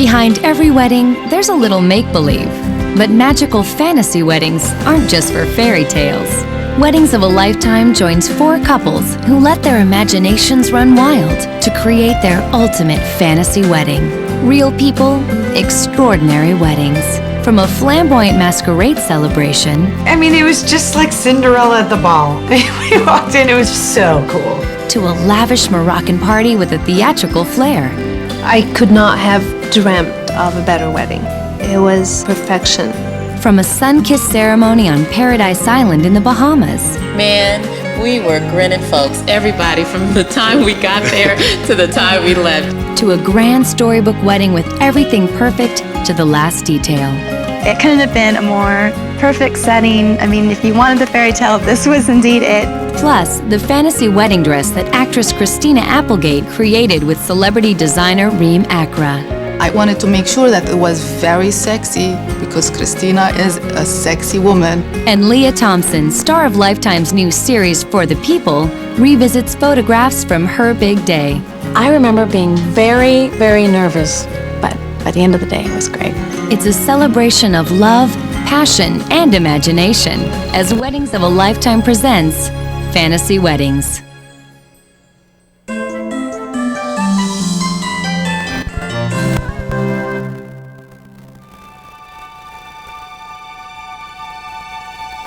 Behind every wedding, there's a little make-believe. But magical fantasy weddings aren't just for fairy tales. Weddings of a Lifetime joins 4 couples who let their imaginations run wild to create their ultimate fantasy wedding. Real people, extraordinary weddings. From a flamboyant masquerade celebration... I mean, it was just like Cinderella at the ball. We walked in, it was so cool. ...to a lavish Moroccan party with a theatrical flair. I could not have dreamt of a better wedding. It was perfection. From a sun-kissed ceremony on Paradise Island in the Bahamas. Man, we were grinning folks, everybody, from the time we got there to the time we left. To a grand storybook wedding with everything perfect to the last detail. It couldn't have been a more perfect setting. I mean, if you wanted the fairy tale, this was indeed it. Plus, the fantasy wedding dress that actress Christina Applegate created with celebrity designer Reem Acra. I wanted to make sure that it was very sexy because Christina is a sexy woman. And Leah Thompson, star of Lifetime's new series For the People, revisits photographs from her big day. I remember being very, very nervous, but by the end of the day, it was great. It's a celebration of love, passion, and imagination as Weddings of a Lifetime presents Fantasy Weddings.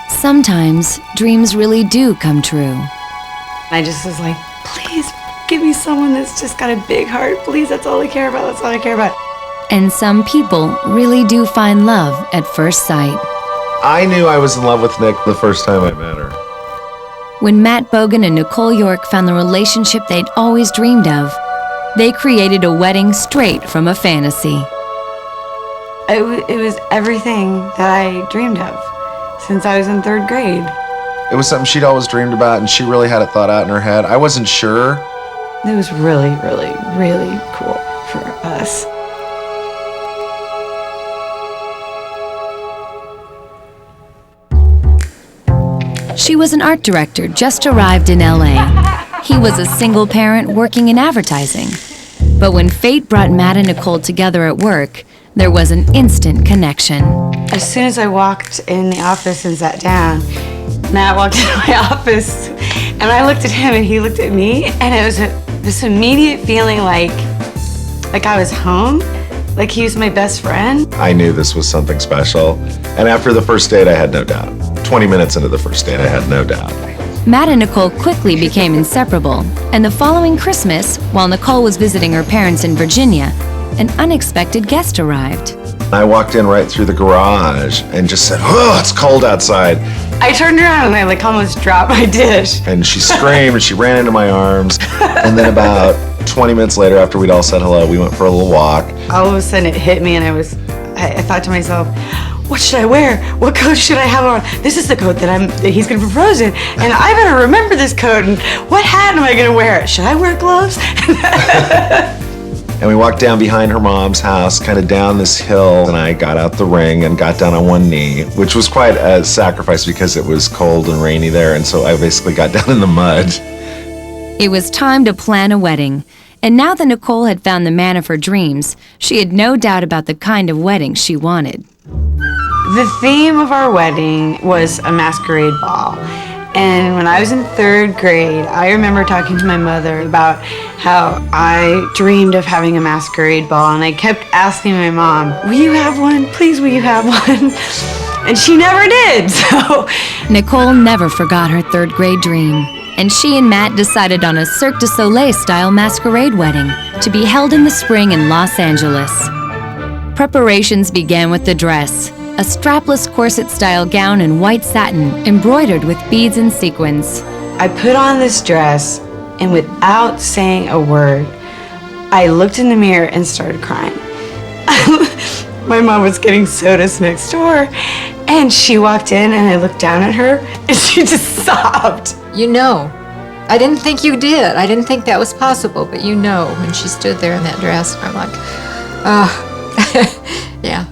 Sometimes dreams really do come true. I just was like, please give me someone that's just got a big heart. Please, that's all I care about. That's all I care about. And some people really do find love at first sight. I knew I was in love with Nick the first time I met her. When Matt Bogan and Nicole York found the relationship they'd always dreamed of, they created a wedding straight from a fantasy. It was everything that I dreamed of since I was in 3rd grade. It was something she'd always dreamed about, and she really had it thought out in her head. I wasn't sure. It was really, really, really cool for us. She was an art director just arrived in LA. He was a single parent working in advertising. But when fate brought Matt and Nicole together at work, there was an instant connection. As soon as I walked in the office and sat down, Matt walked into my office and I looked at him and he looked at me, and it was this immediate feeling like I was home, like he was my best friend. I knew this was something special, and after the first date, I had no doubt. 20 minutes into the first date, I had no doubt. Matt and Nicole quickly became inseparable, and the following Christmas, while Nicole was visiting her parents in Virginia, an unexpected guest arrived. I walked in right through the garage and just said, "Oh, it's cold outside." I turned around and I almost dropped my dish. And she screamed and she ran into my arms. And then about 20 minutes later, after we'd all said hello, we went for a little walk. All of a sudden it hit me and I thought to myself, what should I wear? What coat should I have on? This is the coat that he's gonna propose in, and I better remember this coat, and what hat am I gonna wear? Should I wear gloves? And we walked down behind her mom's house, kind of down this hill, and I got out the ring and got down on one knee, which was quite a sacrifice because it was cold and rainy there, and so I basically got down in the mud. It was time to plan a wedding, and now that Nicole had found the man of her dreams, she had no doubt about the kind of wedding she wanted. The theme of our wedding was a masquerade ball. And when I was in 3rd grade, I remember talking to my mother about how I dreamed of having a masquerade ball, and I kept asking my mom, will you have one? Please, will you have one? And she never did, so. Nicole never forgot her 3rd grade dream, and she and Matt decided on a Cirque du Soleil-style masquerade wedding to be held in the spring in Los Angeles. Preparations began with the dress, a strapless corset-style gown in white satin embroidered with beads and sequins. I put on this dress, and without saying a word, I looked in the mirror and started crying. My mom was getting sodas next door, and she walked in, and I looked down at her, and she just sobbed. You know, I didn't think you did. I didn't think that was possible, but you know, when she stood there in that dress, I'm like, yeah.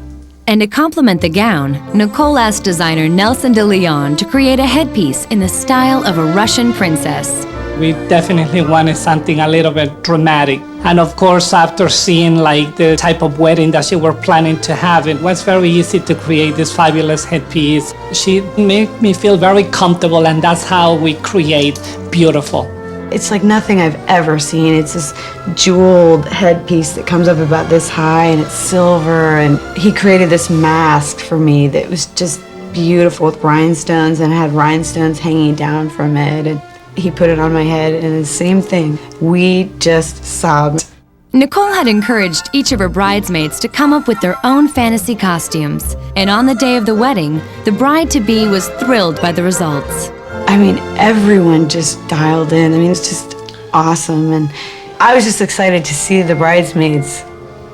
And to complement the gown, Nicole asked designer Nelson de Leon to create a headpiece in the style of a Russian princess. We definitely wanted something a little bit dramatic. And of course, after seeing like the type of wedding that she were planning to have, it was very easy to create this fabulous headpiece. She made me feel very comfortable, and that's how we create beautiful. It's like nothing I've ever seen. It's this jeweled headpiece that comes up about this high, and it's silver, and he created this mask for me that was just beautiful with rhinestones, and had rhinestones hanging down from it, and he put it on my head, and the same thing. We just sobbed. Nicole had encouraged each of her bridesmaids to come up with their own fantasy costumes, and on the day of the wedding, the bride-to-be was thrilled by the results. I mean, everyone just dialed in. I mean, it's just awesome, and I was just excited to see the bridesmaids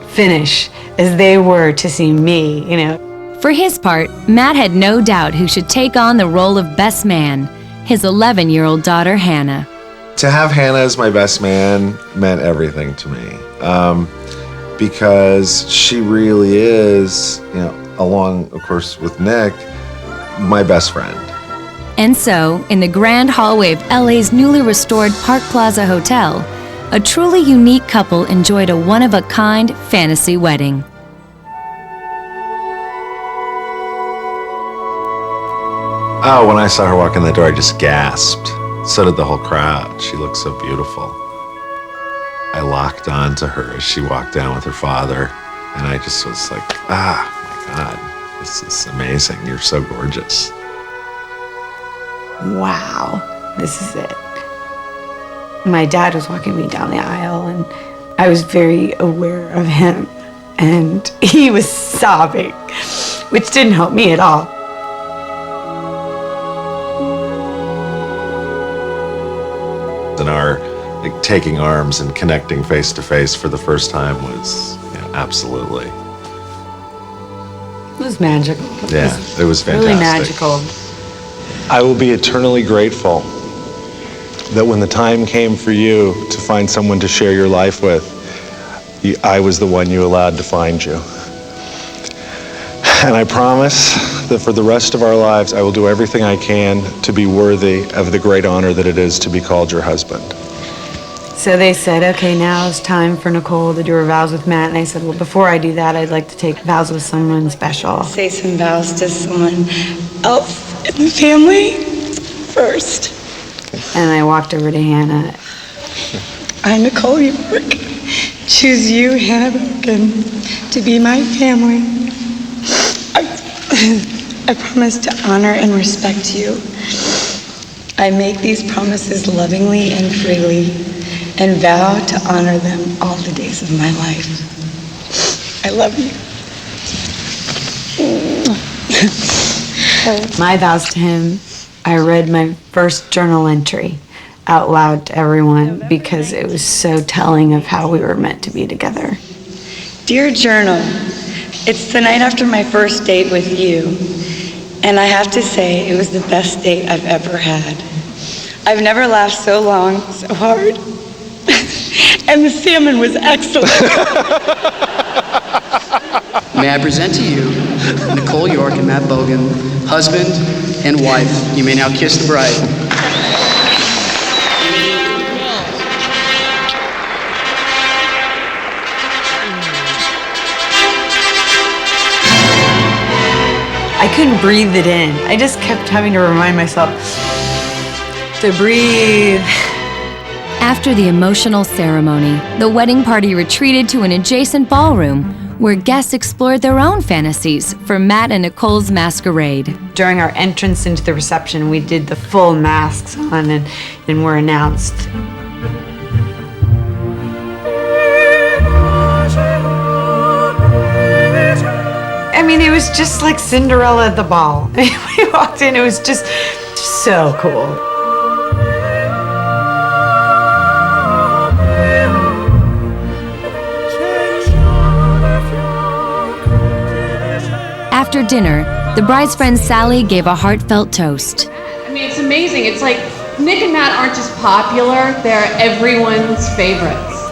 finish as they were to see me, you know. For his part, Matt had no doubt who should take on the role of best man, his 11-year-old daughter, Hannah. To have Hannah as my best man meant everything to me, because she really is, you know, along, of course, with Nick, my best friend. And so, in the grand hallway of LA's newly restored Park Plaza Hotel, a truly unique couple enjoyed a one-of-a-kind fantasy wedding. Oh, when I saw her walk in the door, I just gasped. So did the whole crowd. She looked so beautiful. I locked on to her as she walked down with her father, and I just was like, ah, my God, this is amazing. You're so gorgeous. Wow, this is it. My dad was walking me down the aisle, and I was very aware of him, and he was sobbing, which didn't help me at all. And our like, taking arms and connecting face to face for the first time was, you know, absolutely. It was magical. Yeah, it was fantastic. Really magical. I will be eternally grateful that when the time came for you to find someone to share your life with, I was the one you allowed to find you. And I promise that for the rest of our lives, I will do everything I can to be worthy of the great honor that it is to be called your husband. So they said, okay, now it's time for Nicole to do her vows with Matt. And I said, well, before I do that, I'd like to take vows with someone special. Say some vows to someone else in the family first. And I walked over to Hannah. I, Nicole York, choose you, Hannah Bogan, to be my family. I promise to honor and respect you. I make these promises lovingly and freely, and vow to honor them all the days of my life. I love you. My vows to him, I read my first journal entry out loud to everyone because it was so telling of how we were meant to be together. Dear Journal, it's the night after my first date with you, and I have to say it was the best date I've ever had. I've never laughed so long, so hard, and the salmon was excellent. May I present to you Nicole York and Matt Bogan, husband and wife. You may now kiss the bride. I couldn't breathe it in. I just kept having to remind myself to breathe. After the emotional ceremony, the wedding party retreated to an adjacent ballroom where guests explored their own fantasies for Matt and Nicole's masquerade. During our entrance into the reception, we did the full masks on and were announced. I mean, it was just like Cinderella at the ball. We walked in, it was just so cool. After dinner, the bride's friend Sally gave a heartfelt toast. I mean, it's amazing. It's like Nick and Matt aren't just popular, they're everyone's favorites.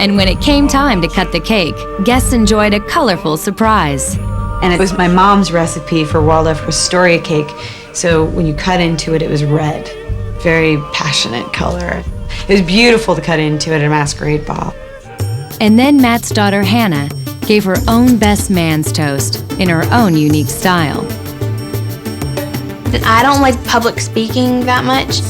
And when it came time to cut the cake, guests enjoyed a colorful surprise. And it was my mom's recipe for Waldorf Astoria cake, so when you cut into it, it was red. very passionate color. It was beautiful to cut into at a masquerade ball. And then Matt's daughter Hannah gave her own best man's toast in her own unique style. I don't like public speaking that much,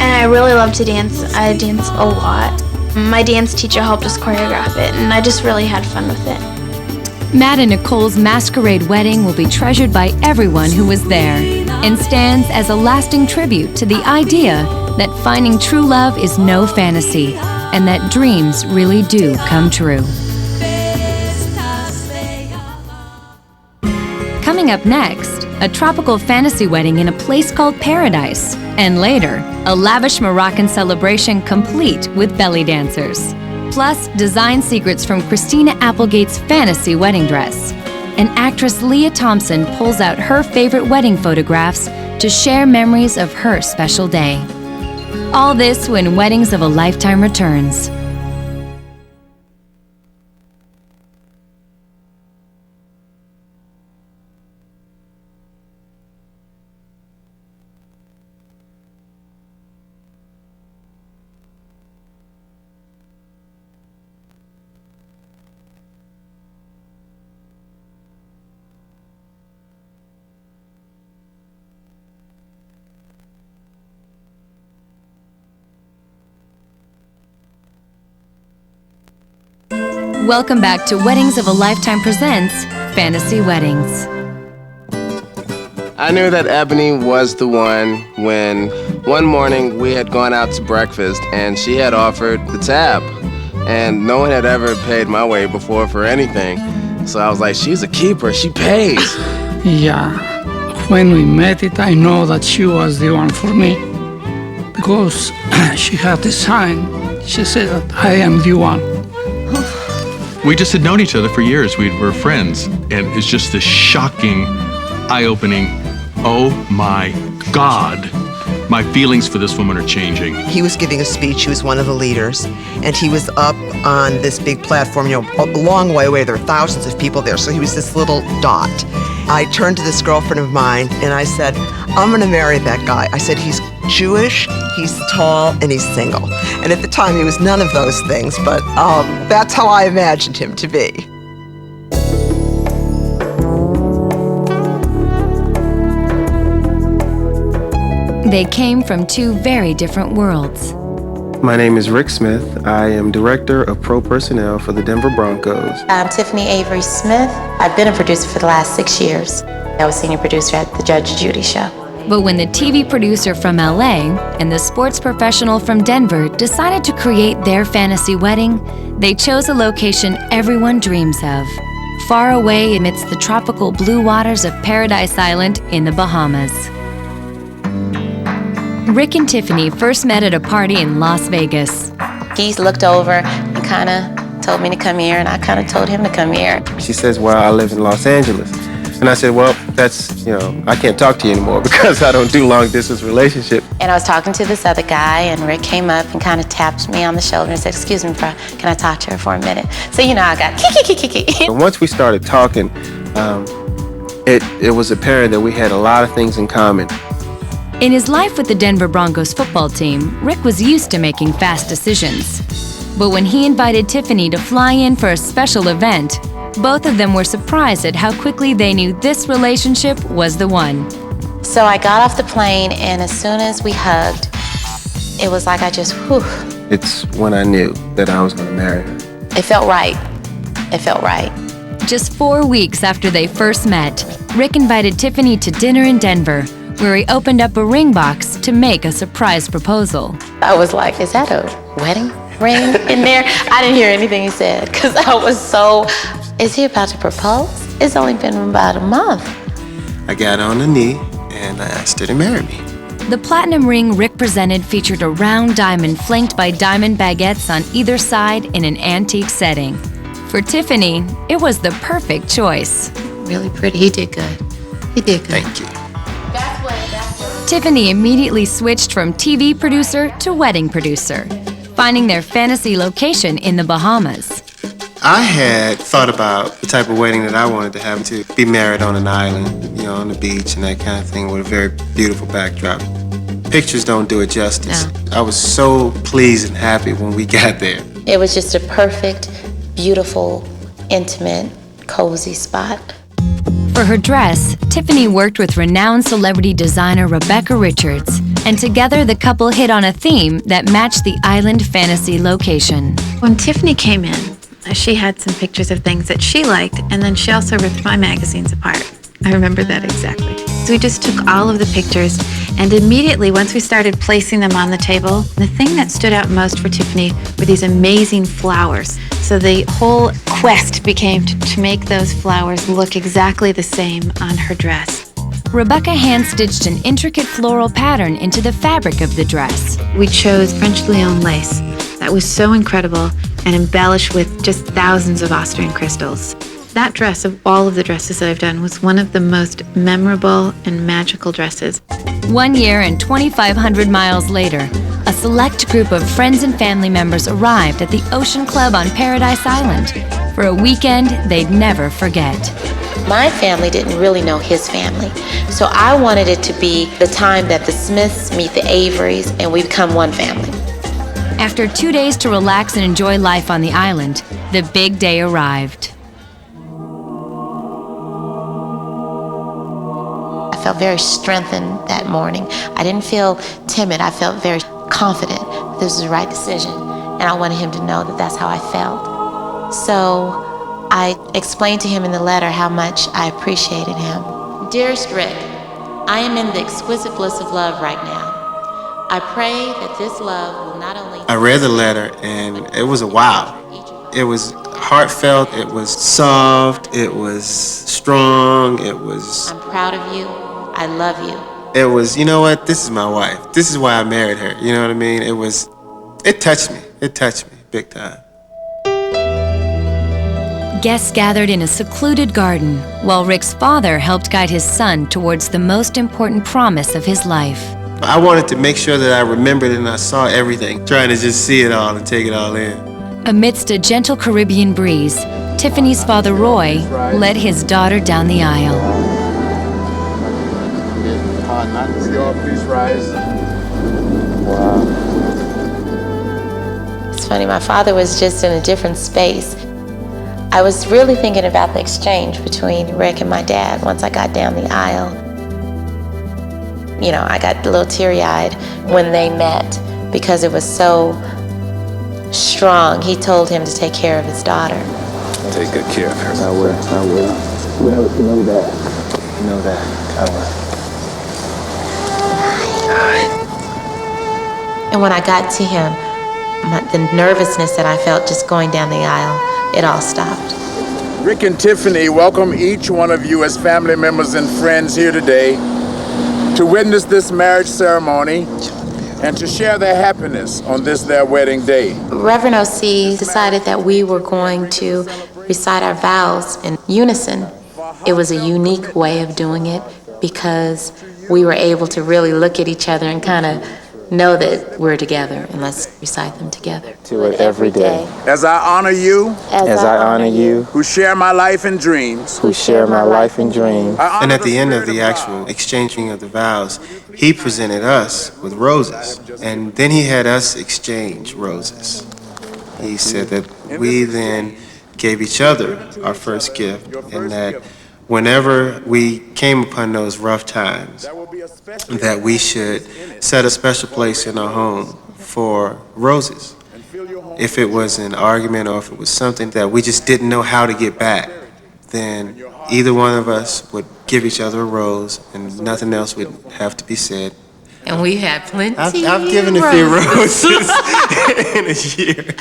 and I really love to dance. I dance a lot. My dance teacher helped us choreograph it, and I just really had fun with it. Matt and Nicole's masquerade wedding will be treasured by everyone who was there and stands as a lasting tribute to the idea that finding true love is no fantasy and that dreams really do come true. Coming up next, a tropical fantasy wedding in a place called Paradise, and later, a lavish Moroccan celebration complete with belly dancers. Plus, design secrets from Christina Applegate's fantasy wedding dress. And actress Leah Thompson pulls out her favorite wedding photographs to share memories of her special day. All this when Weddings of a Lifetime returns. Welcome back to Weddings of a Lifetime presents Fantasy Weddings. I knew that Ebony was the one when one morning we had gone out to breakfast and she had offered the tab. And no one had ever paid my way before for anything. So I was like, she's a keeper, she pays. Yeah, when we met it, I know that she was the one for me. Because she had the sign, she said that I am the one. We just had known each other for years. We were friends. And it's just this shocking, eye-opening, oh my God, my feelings for this woman are changing. He was giving a speech. He was one of the leaders. And he was up on this big platform, you know, a long way away. There were thousands of people there. So he was this little dot. I turned to this girlfriend of mine and I said, I'm going to marry that guy. I said, he's Jewish, he's tall, and he's single. And at the time, he was none of those things, but that's how I imagined him to be. They came from two very different worlds. My name is Rick Smith. I am Director of Pro Personnel for the Denver Broncos. I'm Tiffany Avery Smith. I've been a producer for the last 6 years. I was senior producer at the Judge Judy show. But when the TV producer from LA and the sports professional from Denver decided to create their fantasy wedding, they chose a location everyone dreams of, far away amidst the tropical blue waters of Paradise Island in the Bahamas. Rick and Tiffany first met at a party in Las Vegas. He looked over and kind of told me to come here, and I kind of told him to come here. She says, well, I live in Los Angeles. And I said, well, that's, I can't talk to you anymore because I don't do long distance relationship. And I was talking to this other guy, and Rick came up and kind of tapped me on the shoulder and said, excuse me, bro, can I talk to her for a minute? So, I got kiki. And once we started talking, it was apparent that we had a lot of things in common. In his life with the Denver Broncos football team, Rick was used to making fast decisions. But when he invited Tiffany to fly in for a special event, both of them were surprised at how quickly they knew this relationship was the one. So I got off the plane, and as soon as we hugged, it was like I just, whew. It's when I knew that I was going to marry her. It felt right. It felt right. Just 4 weeks after they first met, Rick invited Tiffany to dinner in Denver, where he opened up a ring box to make a surprise proposal. I was like, is that a wedding ring in there? I didn't hear anything he said, because I was so, is he about to propose? It's only been about a month. I got on a knee and I asked her to marry me. The platinum ring Rick presented featured a round diamond flanked by diamond baguettes on either side in an antique setting. For Tiffany, it was the perfect choice. Really pretty. He did good. He did good. Thank you. Tiffany immediately switched from TV producer to wedding producer, finding their fantasy location in the Bahamas. I had thought about the type of wedding that I wanted to have, to be married on an island, on the beach and that kind of thing with a very beautiful backdrop. pictures don't do it justice. I was so pleased and happy when we got there. It was just a perfect, beautiful, intimate, cozy spot. For her dress, Tiffany worked with renowned celebrity designer Rebecca Richards, and together the couple hit on a theme that matched the island fantasy location. When Tiffany came in, she had some pictures of things that she liked, and then she also ripped my magazines apart. I remember that exactly. So we just took all of the pictures, and immediately, once we started placing them on the table, the thing that stood out most for Tiffany were these amazing flowers. So the whole quest became to make those flowers look exactly the same on her dress. Rebecca hand-stitched an intricate floral pattern into the fabric of the dress. We chose French Lyon lace that was so incredible and embellished with just thousands of Austrian crystals. That dress, of all of the dresses that I've done, was one of the most memorable and magical dresses. 1 year and 2,500 miles later, a select group of friends and family members arrived at the Ocean Club on Paradise Island for a weekend they'd never forget. My family didn't really know his family, so I wanted it to be the time that the Smiths meet the Averys and we become one family. After 2 days to relax and enjoy life on the island, the big day arrived. I felt very strengthened that morning. I didn't feel timid. I felt very confident that this was the right decision, and I wanted him to know that that's how I felt. So I explained to him in the letter how much I appreciated him. Dearest Rick, I am in the exquisite bliss of love right now. I pray that this love will not only... I read the letter and it was a wow. It was heartfelt, it was soft, it was strong, it was... I'm proud of you. I love you. It was, you know what, this is my wife. This is why I married her, you know what I mean? It touched me. It touched me big time. Guests gathered in a secluded garden, while Rick's father helped guide his son towards the most important promise of his life. I wanted to make sure that I remembered and I saw everything, trying to just see it all and take it all in. Amidst a gentle Caribbean breeze, Tiffany's father, Roy, led his daughter down the aisle. Please rise. Wow. It's funny, my father was just in a different space. I was really thinking about the exchange between Rick and my dad once I got down the aisle. You know, I got a little teary-eyed when they met because it was so strong. He told him to take care of his daughter. Take good care of her. I will. Well, you know that. You know that. I will. And when I got to him, the nervousness that I felt just going down the aisle, it all stopped. Rick and Tiffany welcome each one of you as family members and friends here today to witness this marriage ceremony and to share their happiness on this their wedding day. Reverend O.C. decided that we were going to recite our vows in unison. It was a unique way of doing it because we were able to really look at each other and kind of know that we're together, and let's recite them together. Do it every day. As I honor you, as I honor you, who share my life and dreams, who share my life and dreams. And at the end of the actual exchanging of the vows, he presented us with roses, and then he had us exchange roses. He said that we then gave each other our first gift, and that whenever we came upon those rough times, that we should set a special place in our home for roses. If it was an argument or if it was something that we just didn't know how to get back, then either one of us would give each other a rose and nothing else would have to be said. And we had plenty. I've given a few roses in a year.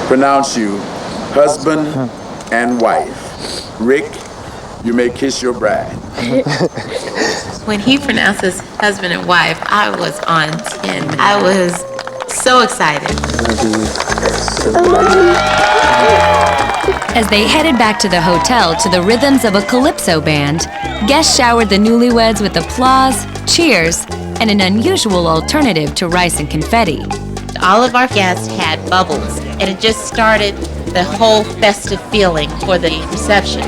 Pronounce you husband and wife. Rick, you may kiss your bride. When he pronounced us husband and wife, I was on 10. I was so excited. As they headed back to the hotel to the rhythms of a calypso band, guests showered the newlyweds with applause, cheers, and an unusual alternative to rice and confetti. All of our guests had bubbles, and it just started the whole festive feeling for the reception.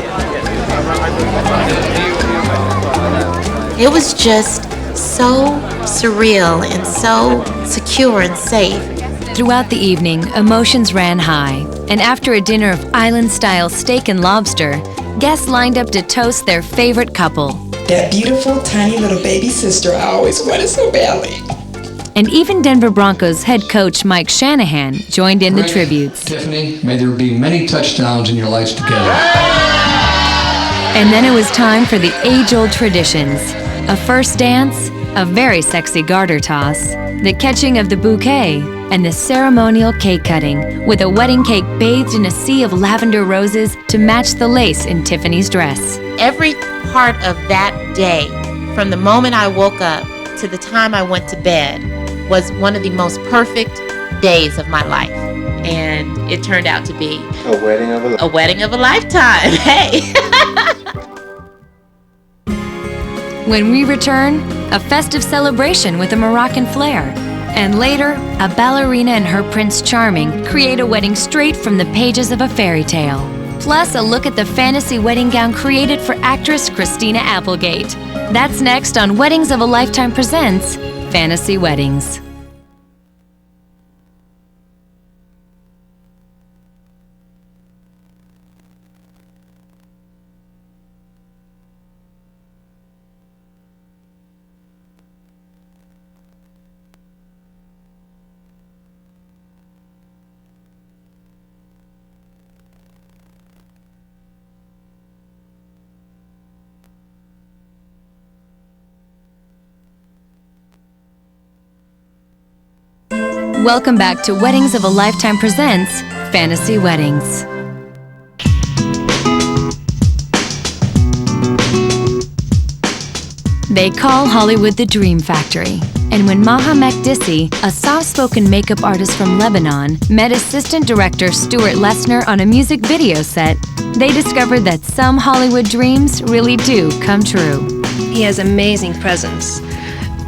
It was just so surreal and so secure and safe. Throughout the evening, emotions ran high, and after a dinner of island-style steak and lobster, guests lined up to toast their favorite couple. That beautiful, tiny little baby sister I always wanted so badly. And even Denver Broncos head coach Mike Shanahan joined in the tributes. Tiffany, may there be many touchdowns in your lives together. And then it was time for the age-old traditions. A first dance, a very sexy garter toss, the catching of the bouquet, and the ceremonial cake cutting, with a wedding cake bathed in a sea of lavender roses to match the lace in Tiffany's dress. Every part of that day, from the moment I woke up to the time I went to bed, was one of the most perfect days of my life. And it turned out to be A wedding of a lifetime. Hey! When we return, a festive celebration with a Moroccan flair. And later, a ballerina and her Prince Charming create a wedding straight from the pages of a fairy tale. Plus, a look at the fantasy wedding gown created for actress Christina Applegate. That's next on Weddings of a Lifetime presents Fantasy Weddings. Welcome back to Weddings of a Lifetime presents Fantasy Weddings. They call Hollywood the Dream Factory. And when Maha Makdisi, a soft-spoken makeup artist from Lebanon, met assistant director Stuart Lesner on a music video set, they discovered that some Hollywood dreams really do come true. He has amazing presence.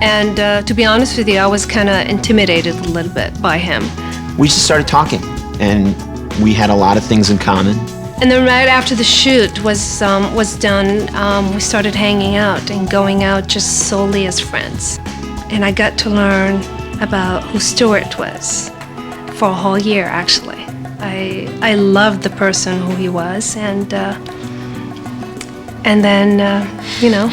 And to be honest with you, I was kind of intimidated a little bit by him. We just started talking, and we had a lot of things in common. And then right after the shoot was done, we started hanging out and going out just solely as friends. And I got to learn about who Stuart was for a whole year, actually. I loved the person who he was, and then, you know.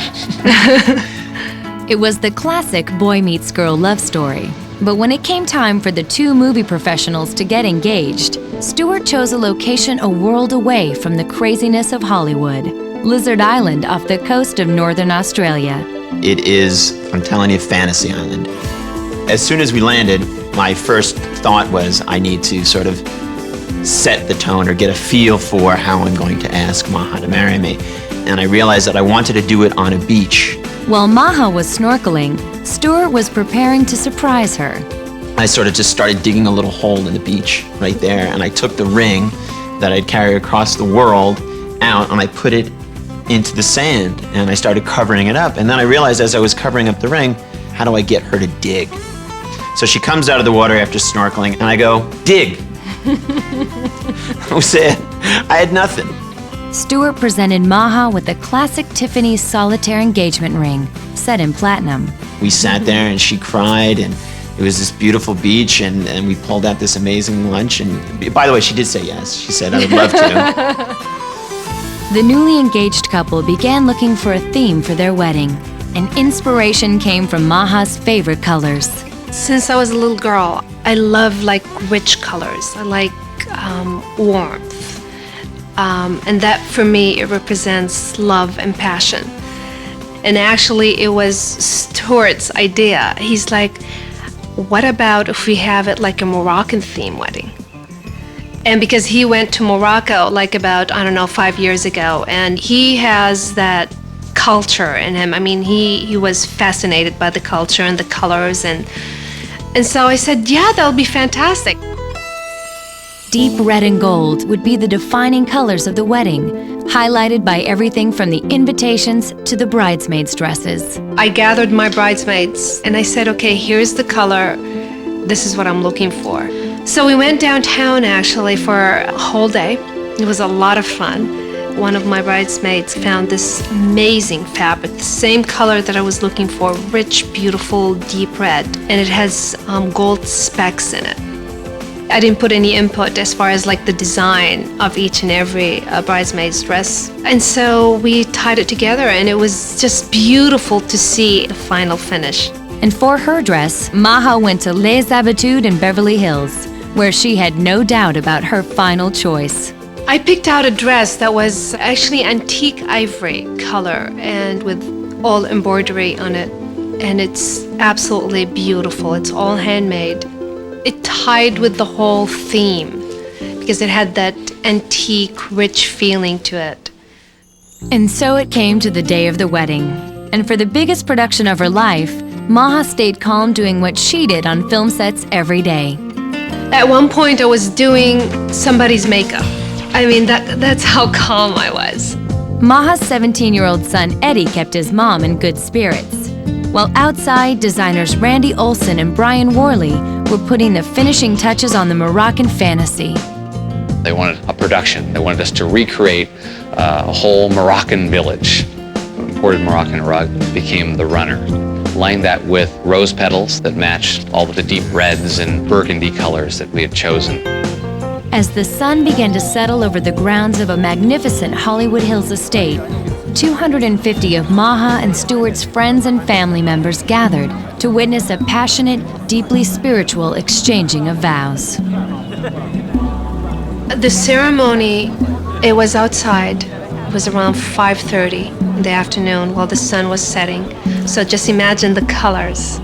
It was the classic boy meets girl love story. But when it came time for the two movie professionals to get engaged, Stuart chose a location a world away from the craziness of Hollywood, Lizard Island off the coast of northern Australia. It is, I'm telling you, Fantasy Island. As soon as we landed, my first thought was I need to sort of set the tone or get a feel for how I'm going to ask Maha to marry me. And I realized that I wanted to do it on a beach. While Maha was snorkeling, Stuart was preparing to surprise her. I sort of just started digging a little hole in the beach right there, and I took the ring that I'd carry across the world out and I put it into the sand and I started covering it up. And then I realized as I was covering up the ring, how do I get her to dig? So she comes out of the water after snorkeling and I go, dig. That was it. I had nothing. Stuart presented Maha with the classic Tiffany solitaire engagement ring, set in platinum. We sat there and she cried, and it was this beautiful beach, and we pulled out this amazing lunch. And by the way, she did say yes. She said, I would love to. The newly engaged couple began looking for a theme for their wedding, and inspiration came from Maha's favorite colors. Since I was a little girl, I love like rich colors. I like warmth. And that for me, it represents love and passion. And actually, it was Stuart's idea. He's like, what about if we have it like a Moroccan theme wedding? And because he went to Morocco like about, 5 years ago, and he has that culture in him. I mean, he was fascinated by the culture and the colors, and so I said, yeah, that'll be fantastic. Deep red and gold would be the defining colors of the wedding, highlighted by everything from the invitations to the bridesmaids' dresses. I gathered my bridesmaids and I said, okay, here's the color. This is what I'm looking for. So we went downtown actually for a whole day. It was a lot of fun. one of my bridesmaids found this amazing fabric, the same color that I was looking for, rich, beautiful, deep red, and it has gold specks in it. I didn't put any input as far as like the design of each and every bridesmaid's dress. And so we tied it together, and it was just beautiful to see the final finish. And for her dress, Maha went to Les Habitudes in Beverly Hills, where she had no doubt about her final choice. I picked out a dress that was actually antique ivory color and with all embroidery on it. And it's absolutely beautiful. It's all handmade. It tied with the whole theme because it had that antique, rich feeling to it. And so it came to the day of the wedding. And for the biggest production of her life, Maha stayed calm doing what she did on film sets every day. At one point, I was doing somebody's makeup. I mean, that's how calm I was. Maha's 17-year-old son, Eddie, kept his mom in good spirits. While outside, designers Randy Olson and Brian Worley were putting the finishing touches on the Moroccan fantasy. They wanted a production. They wanted us to recreate a whole Moroccan village. Imported Moroccan rug became the runner. Lined that with rose petals that matched all of the deep reds and burgundy colors that we had chosen. As the sun began to settle over the grounds of a magnificent Hollywood Hills estate, 250 of Maha and Stewart's friends and family members gathered to witness a passionate, deeply spiritual exchanging of vows. The ceremony, it was outside. It was around 5:30 in the afternoon while the sun was setting. So just imagine the colors.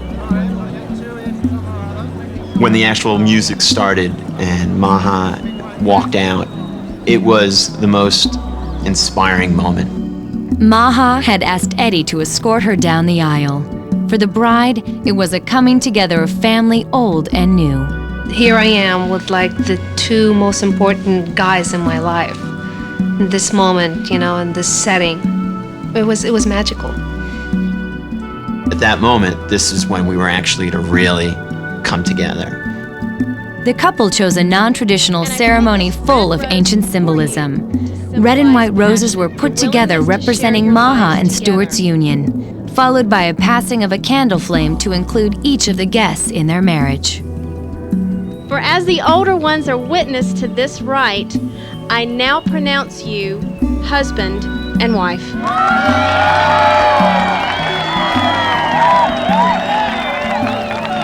When the actual music started and Maha walked out, it was the most inspiring moment. Maha had asked Eddie to escort her down the aisle. For the bride, it was a coming together of family old and new. Here I am with like the two most important guys in my life. In this moment, you know, in this setting, it was magical. At that moment, this is when we were actually to really come together. The couple chose a non-traditional ceremony full of ancient symbolism. Red and white roses were put together representing Maha and Stewart's union, followed by a passing of a candle flame to include each of the guests in their marriage. For as the older ones are witness to this rite, I now pronounce you husband and wife.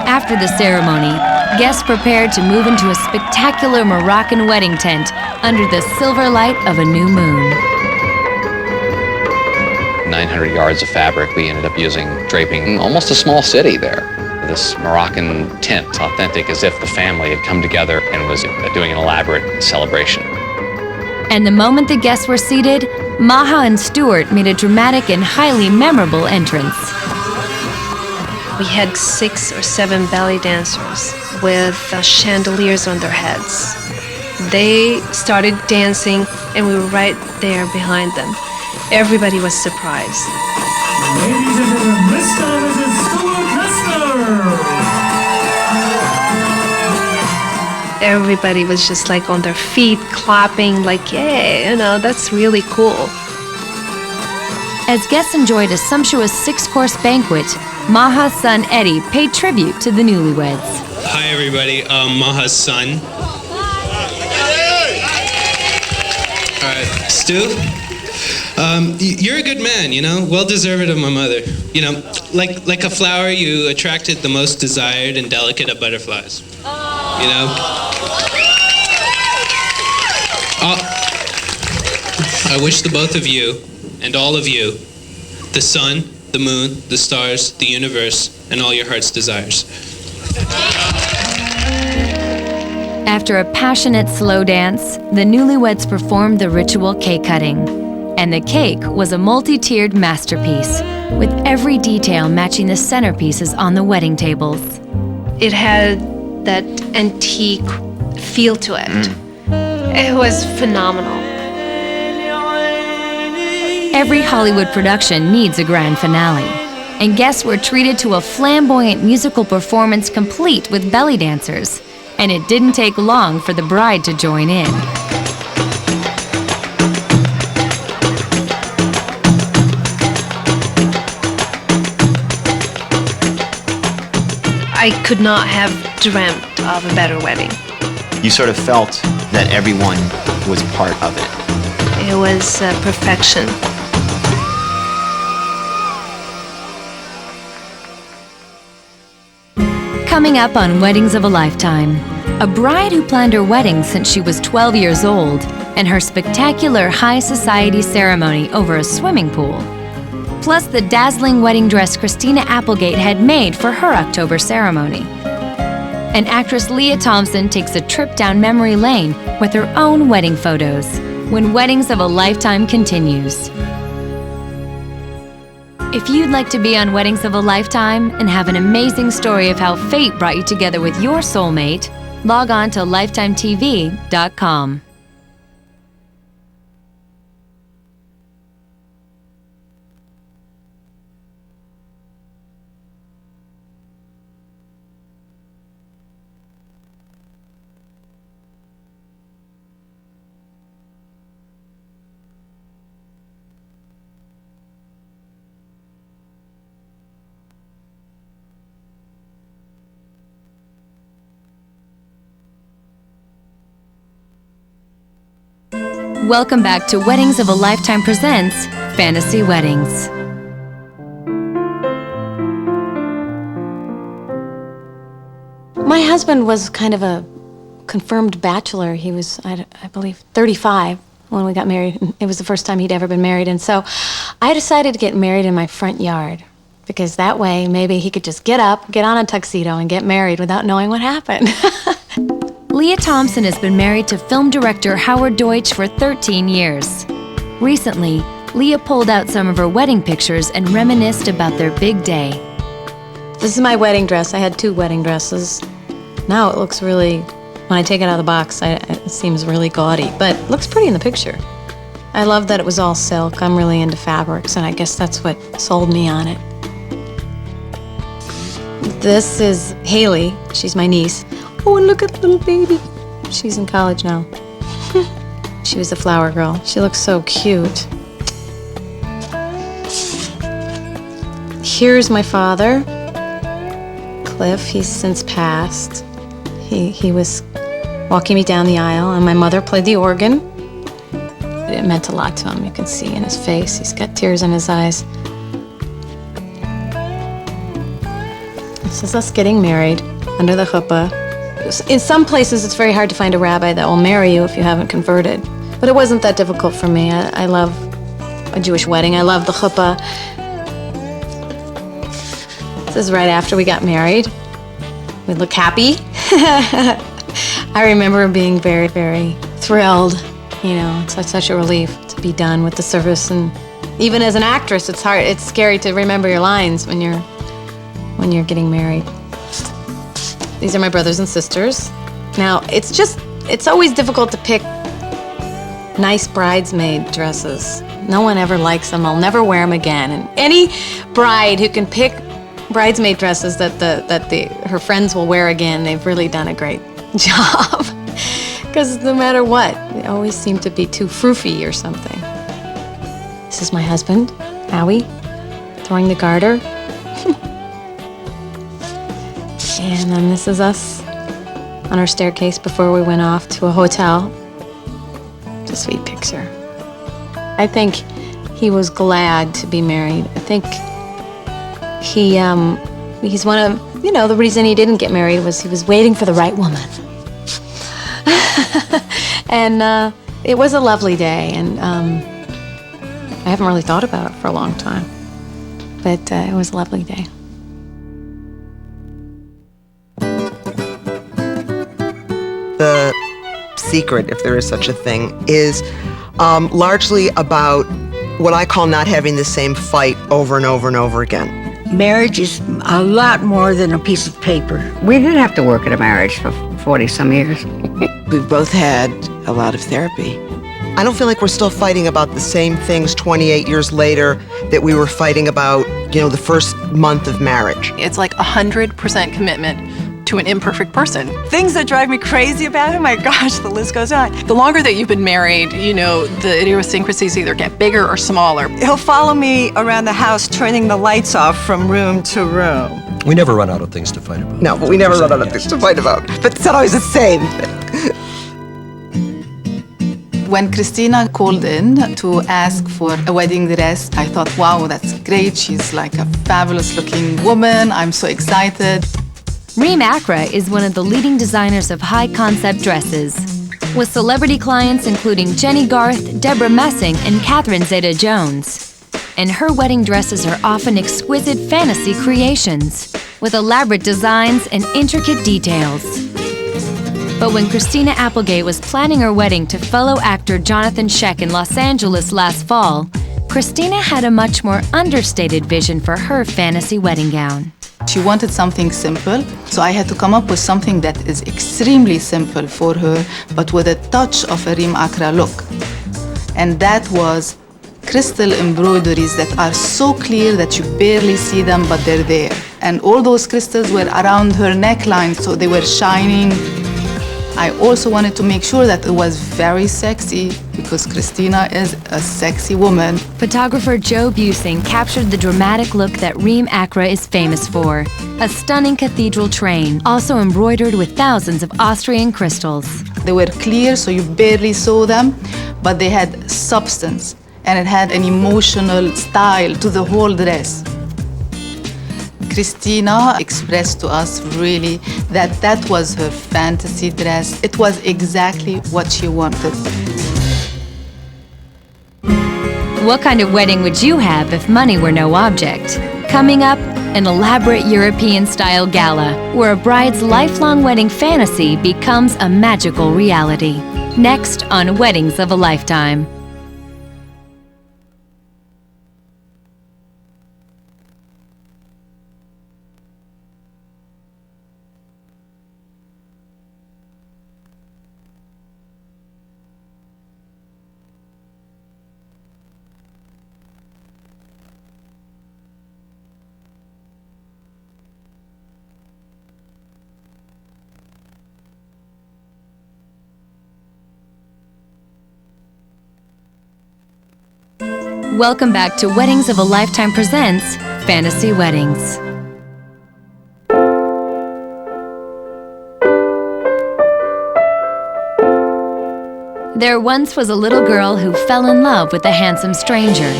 After the ceremony, guests prepared to move into a spectacular Moroccan wedding tent under the silver light of a new moon. 900 yards of fabric we ended up using, draping almost a small city there. This Moroccan tent, authentic as if the family had come together and was doing an elaborate celebration. And the moment the guests were seated, Maha and Stewart made a dramatic and highly memorable entrance. We had 6 or 7 belly dancers with chandeliers on their heads. They started dancing, and we were right there behind them. Everybody was surprised. Ladies and gentlemen, Mr. and Mrs. Stewart Kessler! Everybody was just like on their feet, clapping, like, yay, you know, that's really cool. As guests enjoyed a sumptuous 6-course banquet, Maha's son Eddie paid tribute to the newlyweds. Hi everybody, Maha's son. Alright, Stu, you're a good man, you know, well deserved of my mother. You know, like a flower, you attracted the most desired and delicate of butterflies. You know? I wish the both of you and all of you, the sun, the moon, the stars, the universe, and all your heart's desires. After a passionate slow dance, the newlyweds performed the ritual cake cutting. And the cake was a multi-tiered masterpiece, with every detail matching the centerpieces on the wedding tables. It had that antique feel to it. It was phenomenal. Every Hollywood production needs a grand finale, and guests were treated to a flamboyant musical performance complete with belly dancers, and it didn't take long for the bride to join in. I could not have dreamt of a better wedding. You sort of felt that everyone was part of it. It was perfection. Coming up on Weddings of a Lifetime, a bride who planned her wedding since she was 12 years old and her spectacular high society ceremony over a swimming pool. Plus the dazzling wedding dress Christina Applegate had made for her October ceremony. And actress Leah Thompson takes a trip down memory lane with her own wedding photos when Weddings of a Lifetime continues. If you'd like to be on Weddings of a Lifetime and have an amazing story of how fate brought you together with your soulmate, log on to lifetimetv.com. Welcome back to Weddings of a Lifetime presents Fantasy Weddings. My husband was kind of a confirmed bachelor. He was, I believe, 35 when we got married. It was the first time he'd ever been married. And so I decided to get married in my front yard because that way maybe he could just get up, get on a tuxedo, and get married without knowing what happened. Leah Thompson has been married to film director Howard Deutsch for 13 years. Recently, Leah pulled out some of her wedding pictures and reminisced about their big day. This is my wedding dress. I had 2 wedding dresses. Now it looks really, when I take it out of the box, it seems really gaudy, but it looks pretty in the picture. I love that it was all silk. I'm really into fabrics, and I guess that's what sold me on it. This is Haley. She's my niece. Oh, and look at the little baby. She's in college now. She was a flower girl. She looks so cute. Here's my father, Cliff. He's since passed. He was walking me down the aisle, and my mother played the organ. It meant a lot to him. You can see in his face. He's got tears in his eyes. This is us getting married under the chuppah. In some places, it's very hard to find a rabbi that will marry you if you haven't converted. But it wasn't that difficult for me. I love a Jewish wedding. I love the chuppah. This is right after we got married. We look happy. I remember being very, very thrilled. You know, it's such a relief to be done with the service. And even as an actress, it's hard. It's scary to remember your lines when you're getting married. These are my brothers and sisters. Now, it's always difficult to pick nice bridesmaid dresses. No one ever likes them. I'll never wear them again. And any bride who can pick bridesmaid dresses that her friends will wear again, they've really done a great job. Because no matter what, they always seem to be too froofy or something. This is my husband, Howie, throwing the garter. And then this is us on our staircase before we went off to a hotel. It's a sweet picture. I think he was glad to be married. I think he's one of, the reason he didn't get married was he was waiting for the right woman. And it was a lovely day, and I haven't really thought about it for a long time, but it was a lovely day. The secret, if there is such a thing, is largely about what I call not having the same fight over and over and over again. Marriage is a lot more than a piece of paper. We did have to work at a marriage for 40-some years. We've both had a lot of therapy. I don't feel like we're still fighting about the same things 28 years later that we were fighting about, the first month of marriage. It's like 100% commitment to an imperfect person. Things that drive me crazy about him, my gosh, the list goes on. The longer that you've been married, the idiosyncrasies either get bigger or smaller. He'll follow me around the house, turning the lights off from room to room. We never run out of things to fight about. No, but we never run out of things to fight about. But it's not always the same. When Christina called in to ask for a wedding dress, I thought, wow, that's great. She's like a fabulous looking woman. I'm so excited. Reem Acra is one of the leading designers of high-concept dresses, with celebrity clients including Jenny Garth, Deborah Messing, and Catherine Zeta-Jones. And her wedding dresses are often exquisite fantasy creations, with elaborate designs and intricate details. But when Christina Applegate was planning her wedding to fellow actor Jonathan Sheck in Los Angeles last fall, Christina had a much more understated vision for her fantasy wedding gown. She wanted something simple, so I had to come up with something that is extremely simple for her, but with a touch of a Reem Acra look. And that was crystal embroideries that are so clear that you barely see them, but they're there. And all those crystals were around her neckline, so they were shining. I also wanted to make sure that it was very sexy, because Christina is a sexy woman. Photographer Joe Busing captured the dramatic look that Reem Acra is famous for, a stunning cathedral train, also embroidered with thousands of Austrian crystals. They were clear, so you barely saw them, but they had substance, and it had an emotional style to the whole dress. Christina expressed to us really that that was her fantasy dress. It was exactly what she wanted. What kind of wedding would you have if money were no object? Coming up, an elaborate European-style gala where a bride's lifelong wedding fantasy becomes a magical reality. Next on Weddings of a Lifetime. Welcome back to Weddings of a Lifetime presents Fantasy Weddings. There once was a little girl who fell in love with a handsome stranger.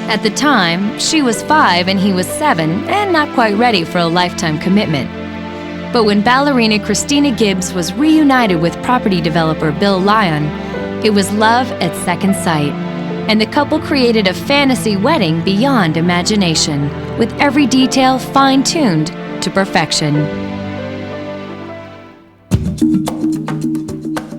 At the time, she was 5 and he was 7 and not quite ready for a lifetime commitment. But when ballerina Christina Gibbs was reunited with property developer Bill Lyon, it was love at second sight. And the couple created a fantasy wedding beyond imagination, with every detail fine-tuned to perfection.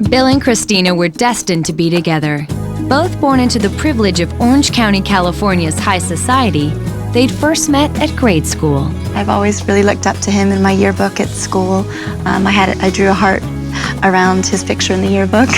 Bill and Christina were destined to be together. Both born into the privilege of Orange County, California's high society, they'd first met at grade school. I've always really looked up to him in my yearbook at school. I drew a heart around his picture in the yearbook.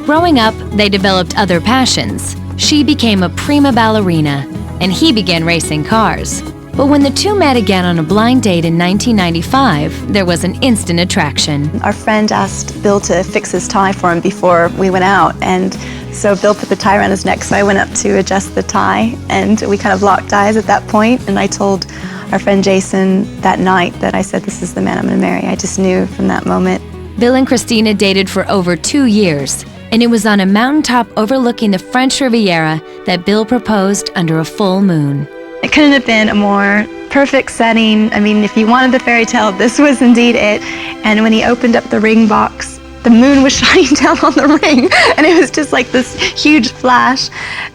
Growing up, they developed other passions. She became a prima ballerina, and he began racing cars. But when the two met again on a blind date in 1995, there was an instant attraction. Our friend asked Bill to fix his tie for him before we went out, and so Bill put the tie around his neck, so I went up to adjust the tie, and we kind of locked eyes at that point, and I told our friend Jason that night that I said, this is the man I'm going to marry. I just knew from that moment. Bill and Christina dated for over 2 years, and it was on a mountaintop overlooking the French Riviera that Bill proposed under a full moon. It couldn't have been a more perfect setting. I mean, if you wanted the fairy tale, this was indeed it. And when he opened up the ring box, the moon was shining down on the ring, and it was just like this huge flash.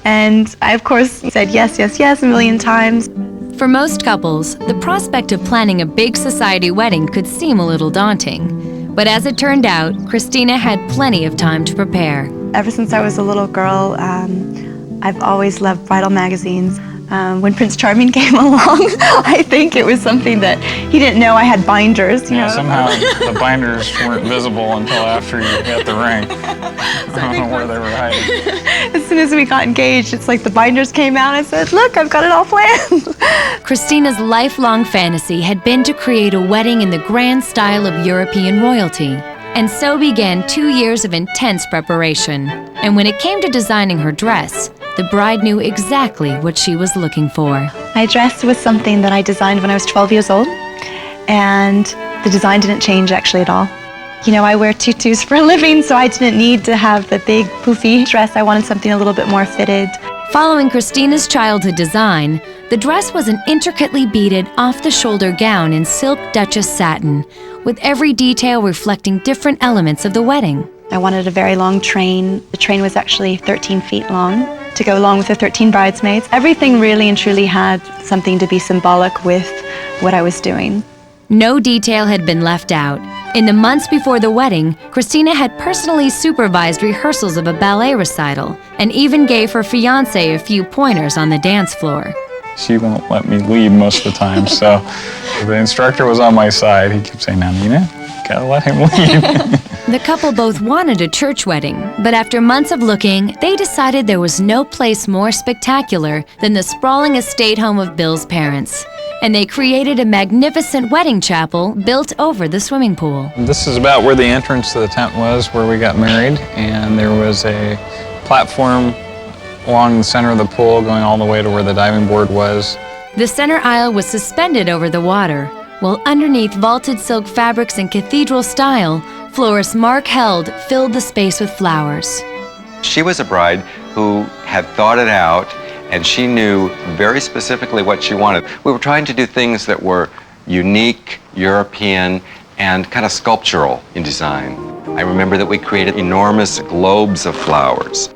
And I, of course, said yes, yes, yes a million times. For most couples, the prospect of planning a big society wedding could seem a little daunting. But as it turned out, Christina had plenty of time to prepare. Ever since I was a little girl, I've always loved bridal magazines. When Prince Charming came along, I think it was something that he didn't know I had binders. You know? Somehow the binders weren't visible until after you got the ring. I don't know where they were hiding. As soon as we got engaged, it's like the binders came out. I said, look, I've got it all planned. Christina's lifelong fantasy had been to create a wedding in the grand style of European royalty. And so began 2 years of intense preparation. And when it came to designing her dress, the bride knew exactly what she was looking for. My dress was something that I designed when I was 12 years old. and the design didn't change actually at all. You know, I wear tutus for a living, so I didn't need to have the big poofy dress. I wanted something a little bit more fitted. Following Christina's childhood design, the dress was an intricately beaded off-the-shoulder gown in silk Duchess satin, with every detail reflecting different elements of the wedding. I wanted a very long train. The train was actually 13 feet long to go along with the 13 bridesmaids. Everything really and truly had something to be symbolic with what I was doing. No detail had been left out. In the months before the wedding, Christina had personally supervised rehearsals of a ballet recital and even gave her fiancé a few pointers on the dance floor. She won't let me lead most of the time, so the instructor was on my side. He kept saying, "Now, Nina, gotta let him lead." The couple both wanted a church wedding, but after months of looking, they decided there was no place more spectacular than the sprawling estate home of Bill's parents. And they created a magnificent wedding chapel built over the swimming pool. This is about where the entrance to the tent was, where we got married, and there was a platform along the center of the pool going all the way to where the diving board was. The center aisle was suspended over the water, while underneath vaulted silk fabrics in cathedral style, florist Mark Held filled the space with flowers. She was a bride who had thought it out, and she knew very specifically what she wanted. We were trying to do things that were unique, European, and kind of sculptural in design. I remember that we created enormous globes of flowers.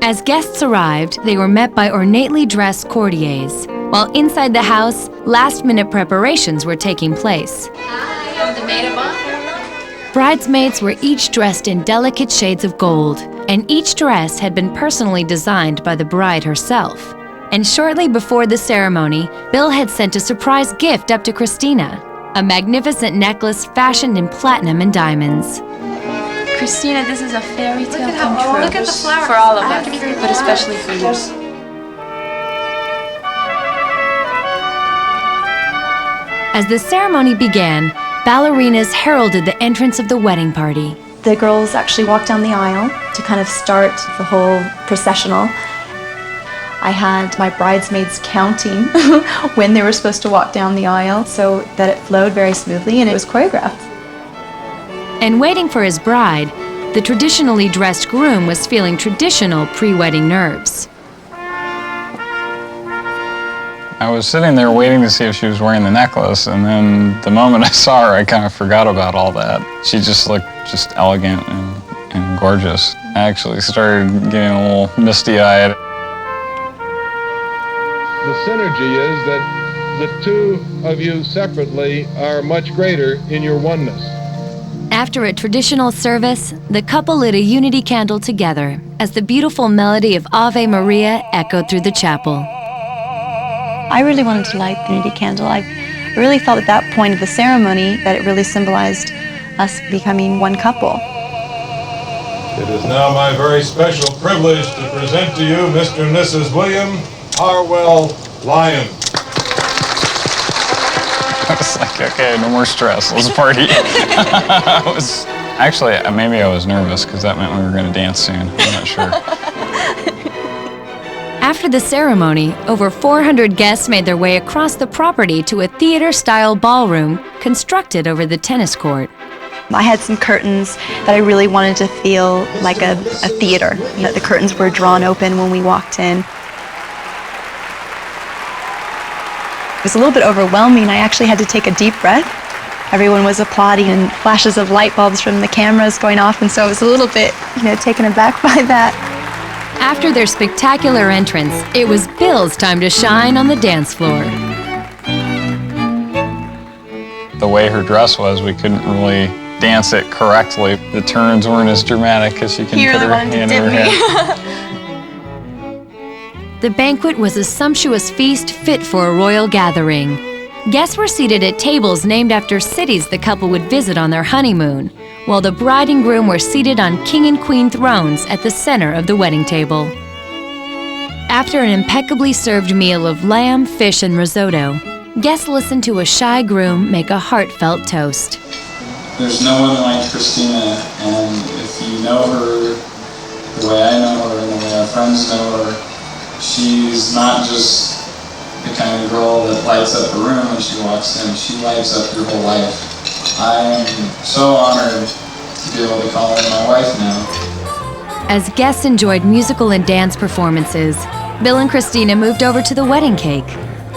As guests arrived, they were met by ornately dressed courtiers, while inside the house, last-minute preparations were taking place. I'm the maid of honor. Bridesmaids were each dressed in delicate shades of gold, and each dress had been personally designed by the bride herself. And shortly before the ceremony, Bill had sent a surprise gift up to Christina, a magnificent necklace fashioned in platinum and diamonds. Christina, this is a fairy tale come true. Look at the flower. For all of us, but especially for you. As the ceremony began, ballerinas heralded the entrance of the wedding party. The girls actually walked down the aisle to kind of start the whole processional. I had my bridesmaids counting when they were supposed to walk down the aisle so that it flowed very smoothly and it was choreographed. And waiting for his bride, the traditionally dressed groom was feeling traditional pre-wedding nerves. I was sitting there waiting to see if she was wearing the necklace, and then the moment I saw her, I kind of forgot about all that. She just looked just elegant and gorgeous. I actually started getting a little misty-eyed. The synergy is that the two of you separately are much greater in your oneness. After a traditional service, the couple lit a unity candle together as the beautiful melody of Ave Maria echoed through the chapel. I really wanted to light the unity candle. I really felt at that point of the ceremony that it really symbolized us becoming one couple. It is now my very special privilege to present to you Mr. and Mrs. William Harwell Lyon. I was like, okay, no more stress, let's party. Actually, maybe I was nervous because that meant we were going to dance soon. I'm not sure. After the ceremony, over 400 guests made their way across the property to a theater-style ballroom constructed over the tennis court. I had some curtains that I really wanted to feel like a theater. You know, the curtains were drawn open when we walked in. It was a little bit overwhelming. I actually had to take a deep breath. Everyone was applauding and flashes of light bulbs from the cameras going off, and so I was a little bit, taken aback by that. After their spectacular entrance, it was Bill's time to shine on the dance floor. The way her dress was, we couldn't really dance it correctly. The turns weren't as dramatic as she can put her hand in her hair. The banquet was a sumptuous feast fit for a royal gathering. Guests were seated at tables named after cities the couple would visit on their honeymoon, while the bride and groom were seated on king and queen thrones at the center of the wedding table. After an impeccably served meal of lamb, fish, and risotto, guests listened to a shy groom make a heartfelt toast. There's no one like Christina, and if you know her the way I know her and the way our friends know her, she's not just a the kind of girl that lights up a room when she walks in. She lights up your whole life. I am so honored to be able to call her my wife now. As guests enjoyed musical and dance performances, Bill and Christina moved over to the wedding cake,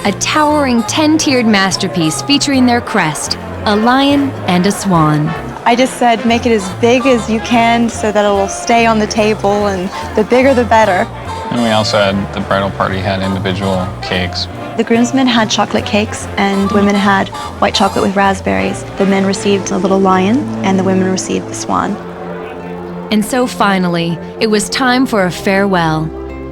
a towering 10-tiered masterpiece featuring their crest, a lion and a swan. I just said, make it as big as you can so that it will stay on the table, and the bigger the better. And we also had, the bridal party had individual cakes. The groomsmen had chocolate cakes and women had white chocolate with raspberries. The men received a little lion and the women received the swan. And so finally, it was time for a farewell.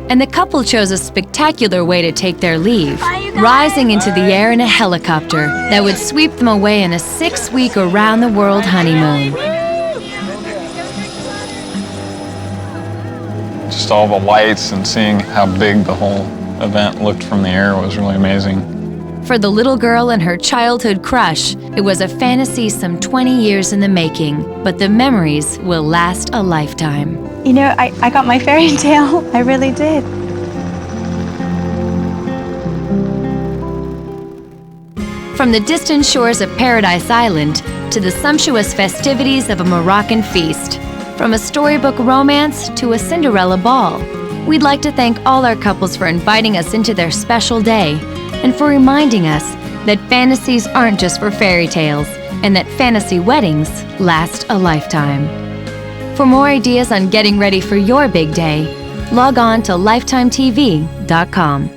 And the couple chose a spectacular way to take their leave, rising into the air in a helicopter that would sweep them away in a 6-week around-the-world honeymoon. Just all the lights and seeing how big the whole event looked from the air was really amazing. For the little girl and her childhood crush, it was a fantasy some 20 years in the making, but the memories will last a lifetime. You know, I got my fairy tale. I really did. From the distant shores of Paradise Island to the sumptuous festivities of a Moroccan feast, from a storybook romance to a Cinderella ball, we'd like to thank all our couples for inviting us into their special day and for reminding us that fantasies aren't just for fairy tales and that fantasy weddings last a lifetime. For more ideas on getting ready for your big day, log on to lifetimetv.com.